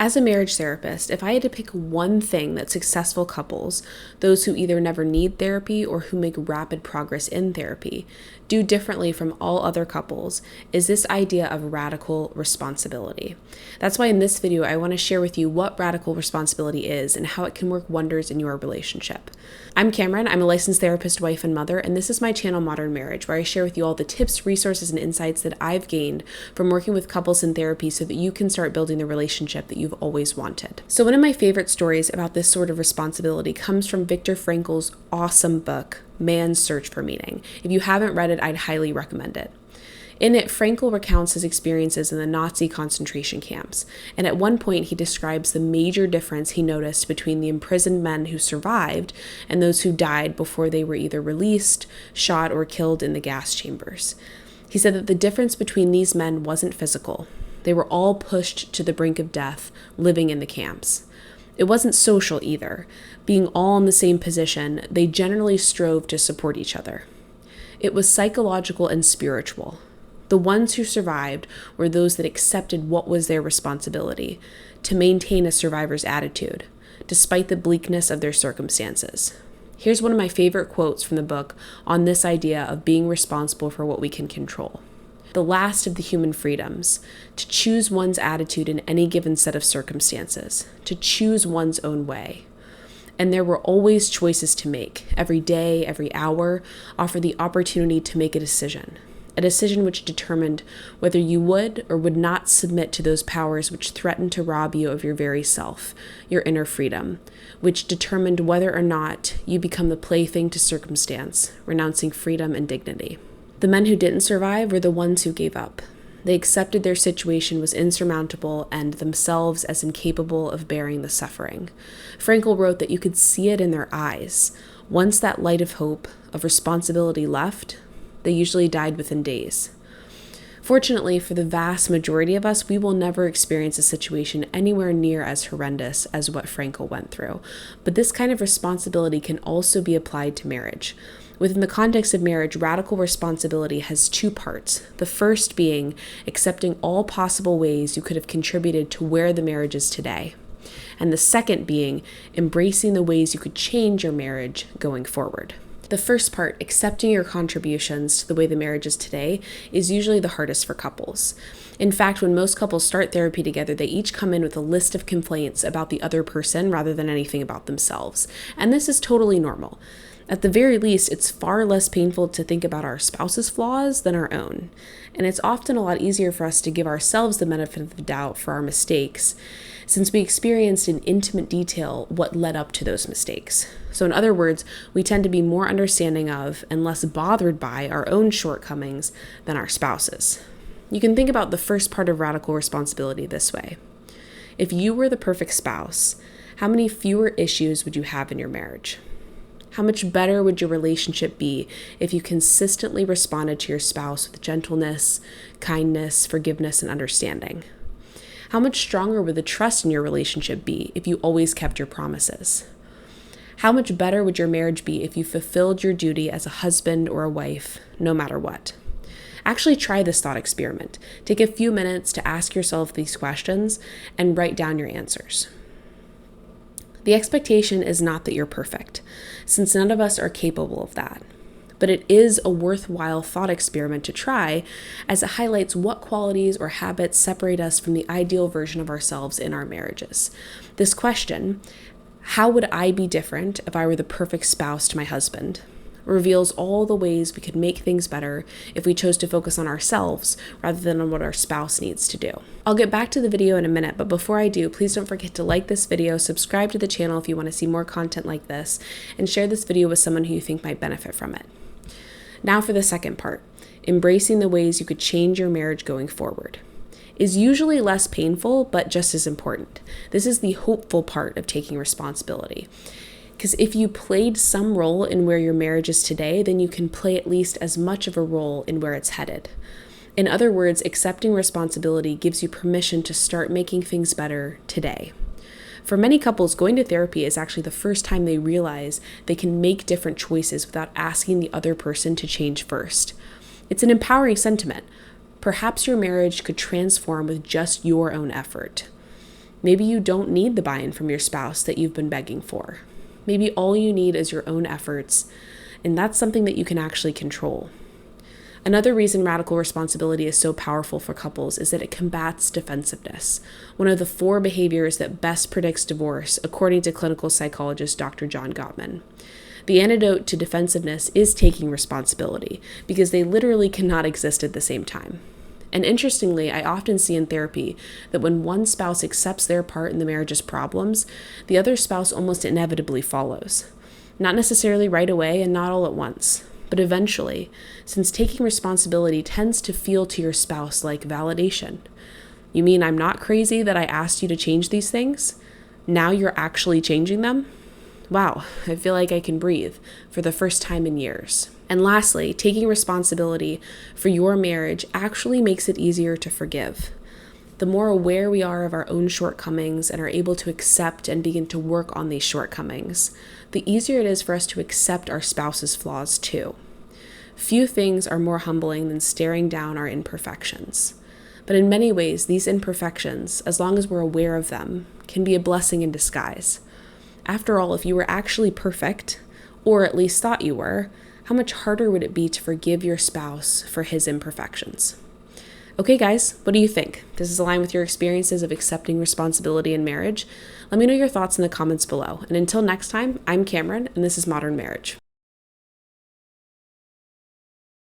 As a marriage therapist, if I had to pick one thing that successful couples, those who either never need therapy or who make rapid progress in therapy, do differently from all other couples, is this idea of radical responsibility. That's why in this video, I want to share with you what radical responsibility is and how it can work wonders in your relationship. I'm Cameron, I'm a licensed therapist, wife, and mother, and this is my channel, Modern Marriage, where I share with you all the tips, resources, and insights that I've gained from working with couples in therapy so that you can start building the relationship that you've always wanted. So one of my favorite stories about this sort of responsibility comes from Viktor Frankl's awesome book, Man's Search for Meaning. If you haven't read it, I'd highly recommend it. In it, Frankl recounts his experiences in the Nazi concentration camps, and at one point he describes the major difference he noticed between the imprisoned men who survived and those who died before they were either released, shot, or killed in the gas chambers. He said that the difference between these men wasn't physical. They were all pushed to the brink of death, living in the camps. It wasn't social either. Being all in the same position, they generally strove to support each other. It was psychological and spiritual. The ones who survived were those that accepted what was their responsibility, to maintain a survivor's attitude, despite the bleakness of their circumstances. Here's one of my favorite quotes from the book on this idea of being responsible for what we can control. The last of the human freedoms, to choose one's attitude in any given set of circumstances, to choose one's own way. And there were always choices to make. Every day, every hour, offered the opportunity to make a decision which determined whether you would or would not submit to those powers which threatened to rob you of your very self, your inner freedom, which determined whether or not you become the plaything to circumstance, renouncing freedom and dignity. The men who didn't survive were the ones who gave up. They accepted their situation was insurmountable and themselves as incapable of bearing the suffering. Frankl wrote that you could see it in their eyes. Once that light of hope, of responsibility left, they usually died within days. Fortunately, for the vast majority of us, we will never experience a situation anywhere near as horrendous as what Frankl went through. But this kind of responsibility can also be applied to marriage. Within the context of marriage, radical responsibility has two parts. The first being accepting all possible ways you could have contributed to where the marriage is today. And the second being embracing the ways you could change your marriage going forward. The first part, accepting your contributions to the way the marriage is today, is usually the hardest for couples. In fact, when most couples start therapy together, they each come in with a list of complaints about the other person rather than anything about themselves. And this is totally normal. At the very least, it's far less painful to think about our spouse's flaws than our own. And it's often a lot easier for us to give ourselves the benefit of the doubt for our mistakes, since we experienced in intimate detail what led up to those mistakes. So in other words, we tend to be more understanding of and less bothered by our own shortcomings than our spouses. You can think about the first part of radical responsibility this way. If you were the perfect spouse, how many fewer issues would you have in your marriage? How much better would your relationship be if you consistently responded to your spouse with gentleness, kindness, forgiveness, and understanding? How much stronger would the trust in your relationship be if you always kept your promises? How much better would your marriage be if you fulfilled your duty as a husband or a wife, no matter what? Actually try this thought experiment. Take a few minutes to ask yourself these questions and write down your answers. The expectation is not that you're perfect, since none of us are capable of that. But it is a worthwhile thought experiment to try, as it highlights what qualities or habits separate us from the ideal version of ourselves in our marriages. This question, how would I be different if I were the perfect spouse to my husband, reveals all the ways we could make things better if we chose to focus on ourselves rather than on what our spouse needs to do. I'll get back to the video in a minute, but before I do, please don't forget to like this video, subscribe to the channel if you want to see more content like this, and share this video with someone who you think might benefit from it. Now for the second part, embracing the ways you could change your marriage going forward. Is usually less painful, but just as important. This is the hopeful part of taking responsibility. Because if you played some role in where your marriage is today, then you can play at least as much of a role in where it's headed. In other words, accepting responsibility gives you permission to start making things better today. For many couples, going to therapy is actually the first time they realize they can make different choices without asking the other person to change first. It's an empowering sentiment. Perhaps your marriage could transform with just your own effort. Maybe you don't need the buy-in from your spouse that you've been begging for. Maybe all you need is your own efforts, and that's something that you can actually control. Another reason radical responsibility is so powerful for couples is that it combats defensiveness, one of the 4 behaviors that best predicts divorce, according to clinical psychologist Dr. John Gottman. The antidote to defensiveness is taking responsibility, because they literally cannot exist at the same time. And interestingly, I often see in therapy that when one spouse accepts their part in the marriage's problems, the other spouse almost inevitably follows. Not necessarily right away and not all at once, but eventually, since taking responsibility tends to feel to your spouse like validation. You mean I'm not crazy that I asked you to change these things? Now you're actually changing them? Wow, I feel like I can breathe for the first time in years. And lastly, taking responsibility for your marriage actually makes it easier to forgive. The more aware we are of our own shortcomings and are able to accept and begin to work on these shortcomings, the easier it is for us to accept our spouse's flaws too. Few things are more humbling than staring down our imperfections. But in many ways, these imperfections, as long as we're aware of them, can be a blessing in disguise. After all, if you were actually perfect, or at least thought you were, how much harder would it be to forgive your spouse for his imperfections? Okay, guys, what do you think? Does this align with your experiences of accepting responsibility in marriage? Let me know your thoughts in the comments below. And until next time, I'm Cameron, and this is Modern Marriage.